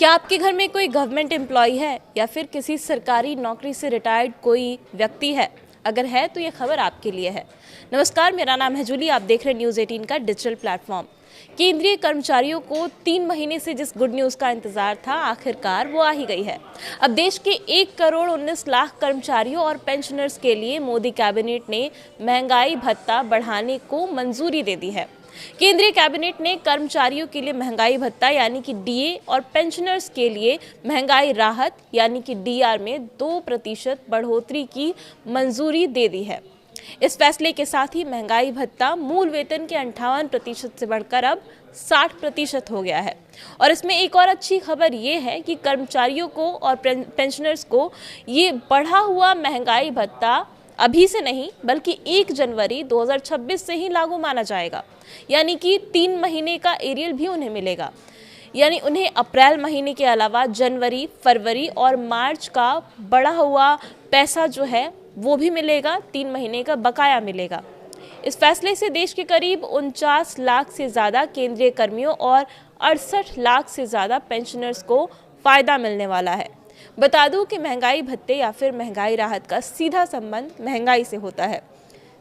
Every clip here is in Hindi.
क्या आपके घर में कोई गवर्नमेंट एम्प्लॉय है या फिर किसी सरकारी नौकरी से रिटायर्ड कोई व्यक्ति है? अगर है तो ये खबर आपके लिए है। नमस्कार, मेरा नाम है जूली। आप देख रहे हैं न्यूज़ 18 का डिजिटल प्लेटफॉर्म। केंद्रीय कर्मचारियों को 3 महीने से जिस गुड न्यूज़ का इंतजार था, आखिरकार वो आ ही गई है। अब देश के 1 करोड़ 19 लाख कर्मचारियों और पेंशनर्स के लिए मोदी कैबिनेट ने महंगाई भत्ता बढ़ाने को मंजूरी दे दी है। केंद्रीय कैबिनेट ने कर्मचारियों के लिए महंगाई भत्ता यानी कि डीए और पेंशनर्स के लिए महंगाई राहत यानी कि डीआर में 2% बढ़ोतरी की मंजूरी दे दी है। इस फैसले के साथ ही महंगाई भत्ता मूल वेतन के 58% से बढ़कर अब 60% हो गया है। और इसमें एक और अच्छी खबर ये है कि कर्मचारियों को और पेंशनर्स को ये बढ़ा हुआ महंगाई भत्ता अभी से नहीं बल्कि 1 जनवरी 2026 से ही लागू माना जाएगा। यानी कि 3 महीने का एरियल भी उन्हें मिलेगा। यानी उन्हें अप्रैल महीने के अलावा जनवरी, फरवरी और मार्च का बढ़ा हुआ पैसा जो है वो भी मिलेगा, 3 महीने का बकाया मिलेगा। इस फैसले से देश के करीब 49 लाख से ज़्यादा केंद्रीय कर्मियों और 68 लाख से ज़्यादा पेंशनर्स को फ़ायदा मिलने वाला है। बता दूं कि महंगाई भत्ते या फिर महंगाई राहत का सीधा संबंध महंगाई से होता है।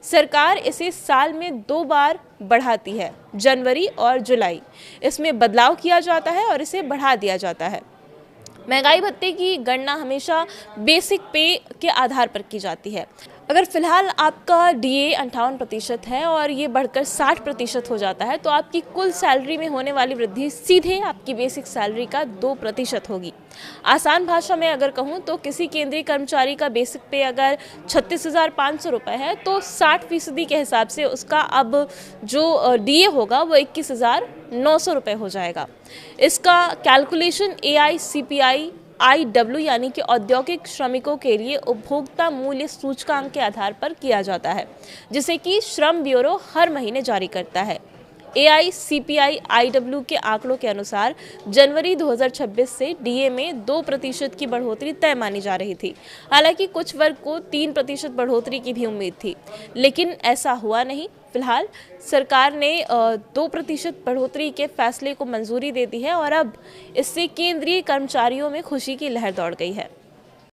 सरकार इसे साल में 2 बार बढ़ाती है, जनवरी और जुलाई। इसमें बदलाव किया जाता है और इसे बढ़ा दिया जाता है। महंगाई भत्ते की गणना हमेशा बेसिक पे के आधार पर की जाती है। अगर फिलहाल आपका डीए 58% है और ये बढ़कर 60% हो जाता है तो आपकी कुल सैलरी में होने वाली वृद्धि सीधे आपकी बेसिक सैलरी का 2% होगी। आसान भाषा में अगर कहूँ तो किसी केंद्रीय कर्मचारी का बेसिक पे अगर 36,500 रुपये है तो 60% के हिसाब से उसका अब जो डीए होगा वो 21,900 रुपये हो जाएगा। इसका कैलकुलेशन AICPI IW यानी कि औद्योगिक श्रमिकों के लिए उपभोक्ता मूल्य सूचकांक के आधार पर किया जाता है, जिसे कि श्रम ब्यूरो हर महीने जारी करता है। AICPI IW के आंकड़ों के अनुसार जनवरी 2026 से डीए में 2% की बढ़ोतरी तय मानी जा रही थी। हालांकि कुछ वर्ग को 3% बढ़ोतरी की भी उम्मीद थी, लेकिन ऐसा हुआ नहीं। फिलहाल सरकार ने 2% बढ़ोतरी के फैसले को मंजूरी दे दी है और अब इससे केंद्रीय कर्मचारियों में खुशी की लहर दौड़ गई है।